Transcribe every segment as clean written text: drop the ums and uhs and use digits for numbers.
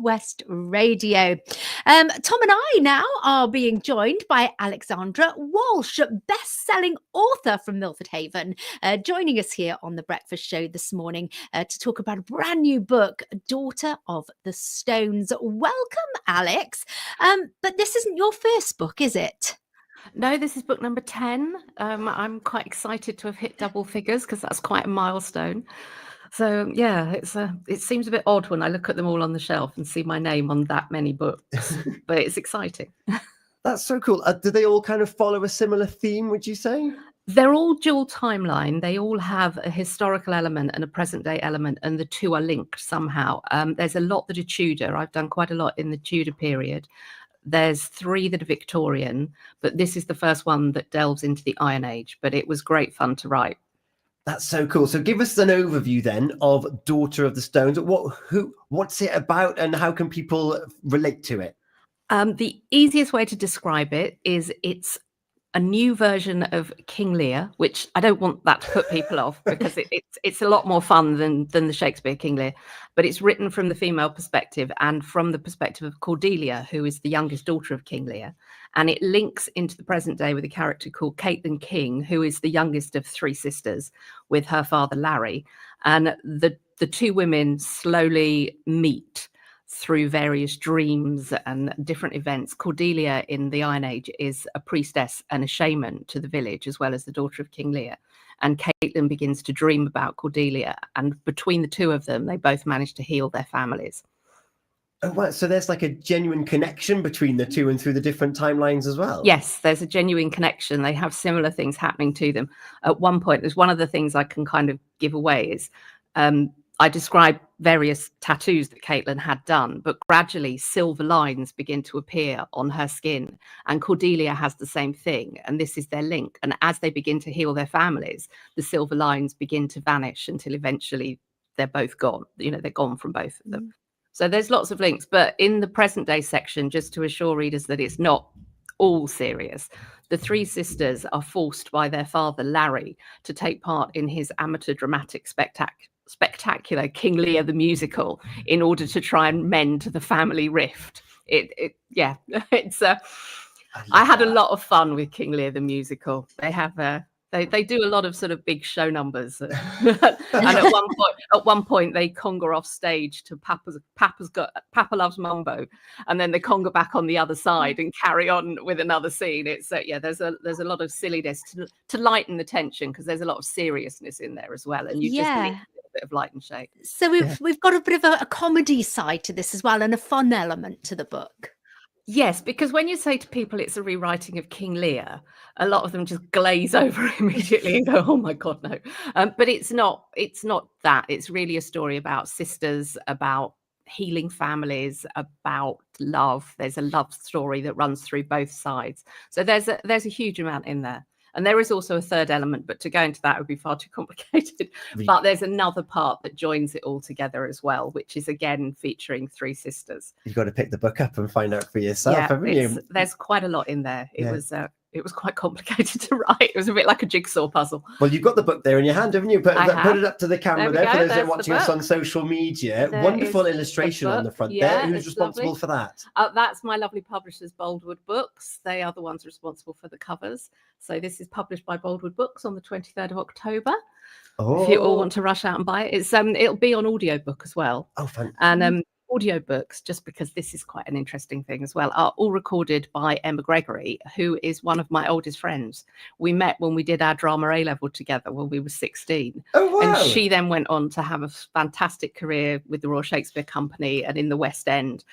West Radio. Tom and I now are being joined by Alexandra Walsh, best-selling author from Milford Haven, joining us here on The Breakfast Show this morning to talk about a brand new book, Daughter of the Stones. Welcome, Alex. But this isn't your first book, is it? No, this is book number 10. I'm quite excited to have hit double figures because that's quite a milestone. So yeah, it seems a bit odd when I look at them all on the shelf and see my name on that many books, but it's exciting. That's so cool. Do they all kind of follow a similar theme, would you say? They're all dual timeline. They all have a historical element and a present day element, and the two are linked somehow. There's a lot that are Tudor. I've done quite a lot in the Tudor period. There's 3 that are Victorian, but this is the first one that delves into the Iron Age, but it was great fun to write. That's so cool. So give us an overview then of Daughter of the Stones. What's it about and how can people relate to it? The easiest way to describe it is it's a new version of King Lear, which I don't want that to put people off because it's a lot more fun than the Shakespeare King Lear, but it's written from the female perspective and from the perspective of Cordelia, who is the youngest daughter of King Lear. And it links into the present day with a character called Caitlin King, who is the youngest of 3 sisters with her father, Larry. And the 2 women slowly meet through various dreams and different events. Cordelia in the Iron Age is a priestess and a shaman to the village, as well as the daughter of King Lear. And Caitlin begins to dream about Cordelia. And between the 2 of them, they both manage to heal their families. Oh, wow. So there's like a genuine connection between the 2 and through the different timelines as well? Yes, there's a genuine connection. They have similar things happening to them. At one point, there's one of the things I can kind of give away is I describe various tattoos that Caitlin had done, but gradually silver lines begin to appear on her skin. And Cordelia has the same thing. And this is their link. And as they begin to heal their families, the silver lines begin to vanish until eventually they're both gone. They're gone from both of them. So there's lots of links. But in the present day section, just to assure readers that it's not all serious, the 3 sisters are forced by their father, Larry, to take part in his amateur dramatic spectacular King Lear the musical in order to try and mend the family rift. I had a lot of fun with King Lear the musical. They have they do a lot of sort of big show numbers, and at one point they conga off stage to Papa Loves Mumbo, and then they conga back on the other side and carry on with another scene. It's there's a lot of silliness to lighten the tension because there's a lot of seriousness in there as well, and you just need a bit of light and shade. So we've got a bit of a comedy side to this as well, and a fun element to the book. Yes, because when you say to people it's a rewriting of King Lear, a lot of them just glaze over immediately and go, "Oh my God, no!" But it's not that. It's really a story about sisters, about healing families, about love. There's a love story that runs through both sides. So there's a huge amount in there. And there is also a third element, but to go into that would be far too complicated. But there's another part that joins it all together as well, which is again featuring 3 sisters. You've got to pick the book up and find out for yourself, haven't you? There's quite a lot in there. It was quite complicated to write. It was a bit like a jigsaw puzzle. Well, you've got the book there in your hand, haven't you? Put it up to the camera there for those that are watching us on social media. Wonderful illustration on the front there. Who's responsible for that? That's my lovely publishers, Boldwood Books. They are the ones responsible for the covers. So this is published by Boldwood Books on the 23rd of October. If you all want to rush out and buy it. It'll be on audiobook as well. Oh, fun. And audiobooks, just because this is quite an interesting thing as well, are all recorded by Emma Gregory, who is one of my oldest friends. We met when we did our drama A-level together when we were 16. Oh, wow. And she then went on to have a fantastic career with the Royal Shakespeare Company and in the West End.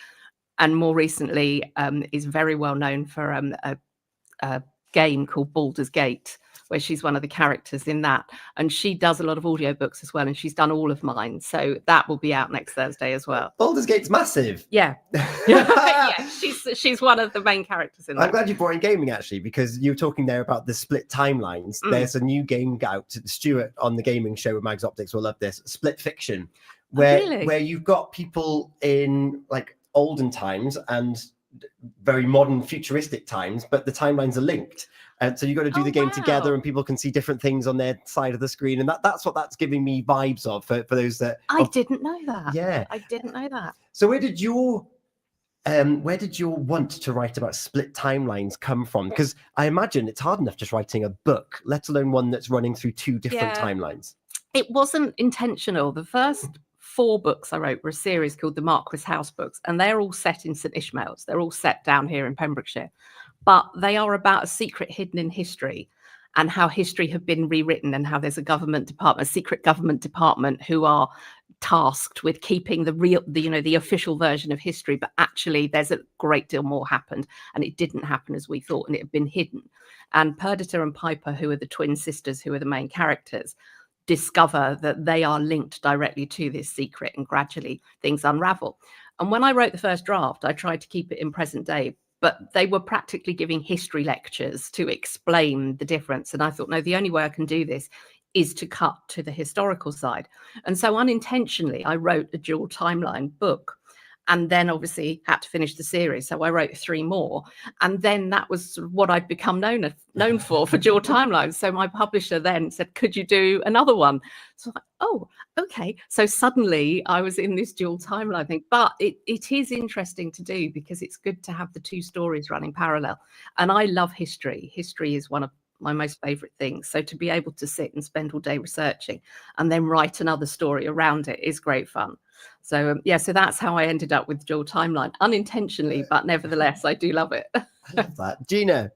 And more recently is very well known for a game called Baldur's Gate, where she's one of the characters in that. And she does a lot of audiobooks as well, and she's done all of mine. So that will be out next Thursday as well. Baldur's Gate's massive. Yeah. Yeah, she's one of the main characters in that. I'm glad you brought in gaming, actually, because you were talking there about the split timelines. There's a new game out. Stuart on the gaming show with Mags Optics will love this. Split Fiction, where you've got people in like olden times and very modern futuristic times, but the timelines are linked. And so you've got to do the game together, and people can see different things on their side of the screen. And that's what that's giving me vibes of for those that... I didn't know that. Yeah. I didn't know that. So where did your want to write about split timelines come from? Because I imagine it's hard enough just writing a book, let alone one that's running through 2 different timelines. It wasn't intentional. The first 4 books I wrote were a series called the Marquis House books, and they're all set in St Ishmael's. They're all set down here in Pembrokeshire, but they are about a secret hidden in history and how history had been rewritten, and how there's a secret government department who are tasked with keeping the official version of history, but actually there's a great deal more happened, and it didn't happen as we thought, and it had been hidden. And Perdita and Piper, who are the twin sisters who are the main characters, discover that they are linked directly to this secret, and gradually things unravel. And when I wrote the first draft, I tried to keep it in present day, but they were practically giving history lectures to explain the difference. And I thought, no, the only way I can do this is to cut to the historical side. And so unintentionally, I wrote a dual timeline book, and then obviously had to finish the series. So I wrote 3 more. And then that was sort of what I'd become known for dual timelines. So my publisher then said, could you do another one? So I'm like, oh, okay. So suddenly I was in this dual timeline thing. But it is interesting to do, because it's good to have the 2 stories running parallel. And I love history. History is one of my most favorite things. So to be able to sit and spend all day researching and then write another story around it is great fun. So so that's how I ended up with dual timeline, unintentionally, but nevertheless I do love it. I love that. Gina?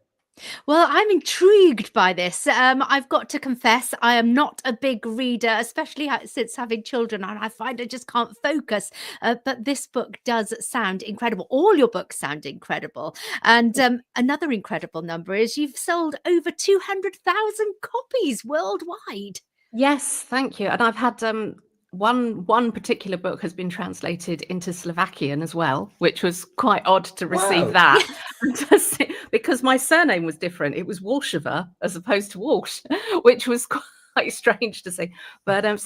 Well, I'm intrigued by this. I've got to confess, I am not a big reader, especially since having children, and I find I just can't focus. But this book does sound incredible. All your books sound incredible. And another incredible number is you've sold over 200,000 copies worldwide. Yes, thank you. And I've had one particular book has been translated into Slovakian as well, which was quite odd to receive that. Because my surname was different. It was Walshover as opposed to Walsh, which was quite strange to see. But they've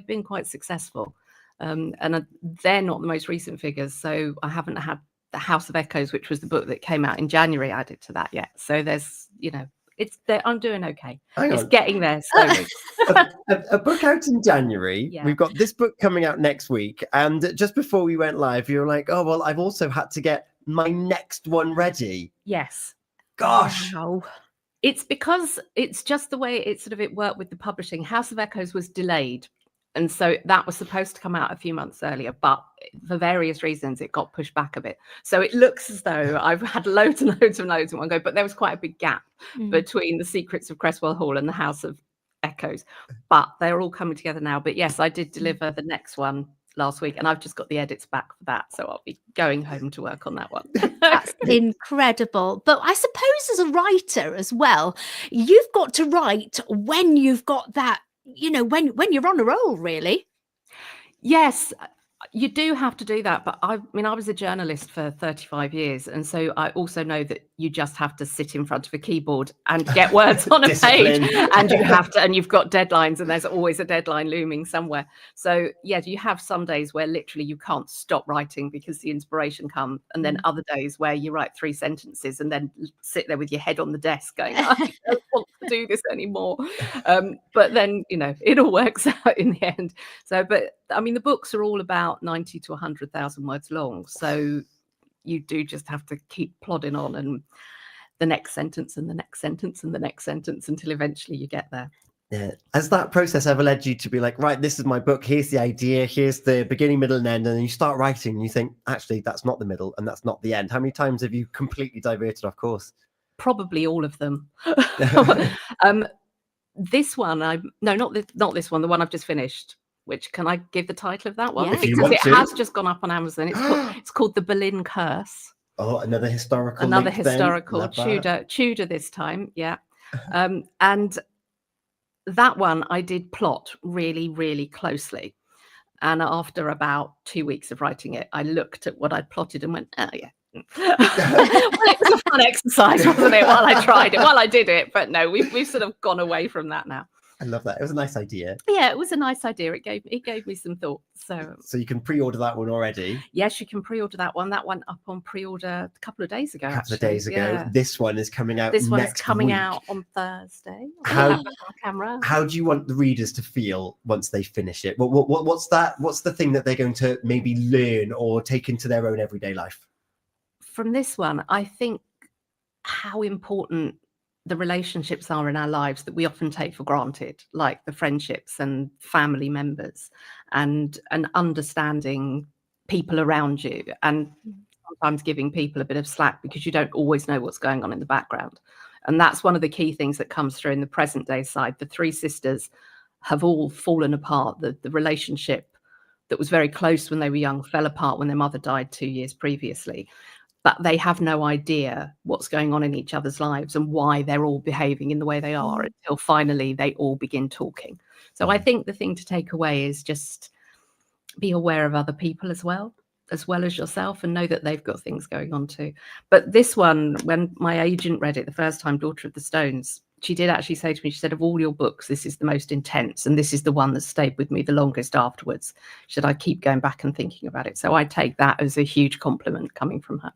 been quite successful, and they're not the most recent figures. So I haven't had the House of Echoes, which was the book that came out in January, added to that yet. So there's I'm doing okay. It's getting there slowly. a book out in January. Yeah. We've got this book coming out next week. And just before we went live, you were like, oh, well, I've also had to get my next one ready. Yes. Gosh. Wow. It's because it's just the way it worked with the publishing. House of Echoes was delayed. And so that was supposed to come out a few months earlier, but for various reasons, it got pushed back a bit. So it looks as though I've had loads and loads and loads in one go, but there was quite a big gap between The Secrets of Cresswell Hall and The House of Echoes. But they're all coming together now. But yes, I did deliver the next one last week, and I've just got the edits back for that. So I'll be going home to work on that one. That's incredible. But I suppose as a writer as well, you've got to write when you've got that, when you're on a roll, really. Yes, you do have to do that. But I was a journalist for 35 years. And so I also know that you just have to sit in front of a keyboard and get words on a page. And you've got deadlines, and there's always a deadline looming somewhere. So yeah, you have some days where literally you can't stop writing because the inspiration comes. And then other days where you write 3 sentences and then sit there with your head on the desk going, I don't want to do this anymore. But then, it all works out in the end. So, but the books are all about 90 to 100,000 words long. So you do just have to keep plodding on, and the next sentence and the next sentence and the next sentence until eventually you get there. Yeah. Has that process ever led you to be like, right, this is my book, here's the idea, here's the beginning, middle, and end, and then you start writing and you think, actually, that's not the middle and that's not the end? How many times have you completely diverted off course? Probably all of them. This one, not this one, the one I've just finished. Which, can I give the title of that one? Yeah. Because it has just gone up on Amazon. It's called The Boleyn Curse. Oh, another historical. Tudor this time, yeah. And that one I did plot really, really closely. And after about 2 weeks of writing it, I looked at what I'd plotted and went, oh yeah. Well, it was a fun exercise, wasn't it? While I did it, but no, we've sort of gone away from that now. I love that. It was a nice idea. Yeah, it was a nice idea. It gave me some thoughts. So you can pre-order that one already. Yes, you can pre-order that one. That one up on pre-order a couple of days ago. Yeah. This one is coming out. This one's next coming week. out on Thursday. How Camera. do you want the readers to feel once they finish it? What's that? What's the thing that they're going to maybe learn or take into their own everyday life? From this one, I think how important the relationships are in our lives that we often take for granted, like the friendships and family members, and understanding people around you, and sometimes giving people a bit of slack because you don't always know what's going on in the background. And that's one of the key things that comes through in the present day side. The three sisters have all fallen apart. The relationship that was very close when they were young fell apart when their mother died 2 years previously. But they have no idea what's going on in each other's lives and why they're all behaving in the way they are until finally they all begin talking. So I think the thing to take away is just be aware of other people as well as yourself, and know that they've got things going on too. But this one, when my agent read it the first time, Daughter of the Stones, she did actually say to me, she said, of all your books, this is the most intense, and this is the one that stayed with me the longest afterwards. She said, I keep going back and thinking about it. So I take that as a huge compliment coming from her.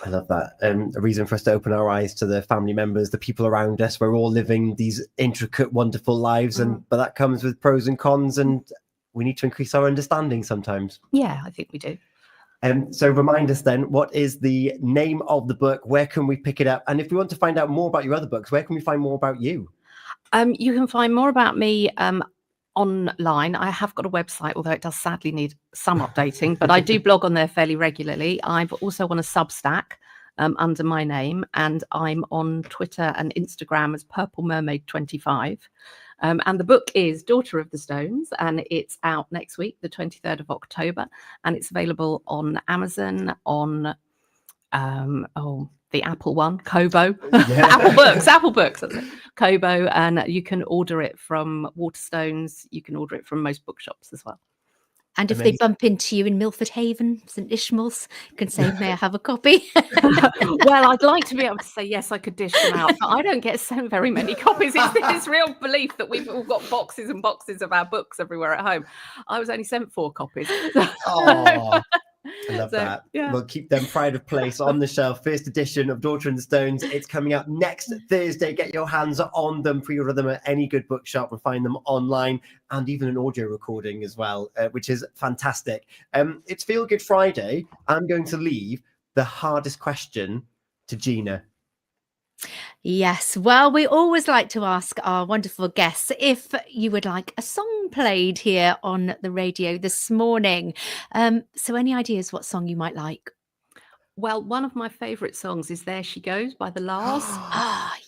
I love that. A reason for us to open our eyes to the family members, the people around us. We're all living these intricate, wonderful lives, but that comes with pros and cons, and we need to increase our understanding sometimes. Yeah, I think we do. So remind us then, what is the name of the book? Where can we pick it up? And if we want to find out more about your other books, where can we find more about you? You can find more about me online. I have got a website, although it does sadly need some updating, but I do blog on there fairly regularly. I've also on a Substack under my name, and I'm on Twitter and Instagram as Purple Mermaid 25. And the book is Daughter of the Stones, and it's out next week, the 23rd of October, and it's available on Amazon, on the Apple one, Kobo, Apple Books, Kobo, and you can order it from Waterstones. You can order it from most bookshops as well. And if they bump into you in Milford Haven, St Ishmael's, you can say, may I have a copy? Well, I'd like to be able to say, yes, I could dish them out, but I don't get sent very many copies. It's this real belief that we've all got boxes and boxes of our books everywhere at home. I was only sent 4 copies. Oh, I love that. Yeah. We'll keep them pride of place on the shelf. First edition of Daughter and the Stones. It's coming out next Thursday. Get your hands on them. Pre-order them at any good bookshop and find them online, and even an audio recording as well, which is fantastic. It's Feel Good Friday. I'm going to leave the hardest question to Gina. Yes, well, we always like to ask our wonderful guests if you would like a song played here on the radio this morning. So any ideas what song you might like? Well, one of my favourite songs is There She Goes by the Lars.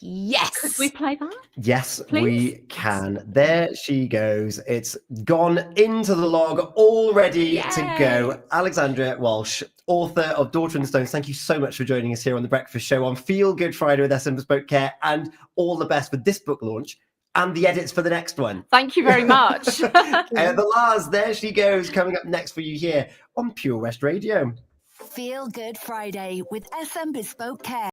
Yes. Could we play that? Yes, please? We can. There she goes. It's gone into the log, all ready to go. Alexandra Walsh, author of Daughter and the Stones, thank you so much for joining us here on The Breakfast Show on Feel Good Friday with SM Bespoke Care, and all the best with this book launch and the edits for the next one. Thank you very much. The Lars, There She Goes, coming up next for you here on Pure West Radio. Feel Good Friday with SM Bespoke Care.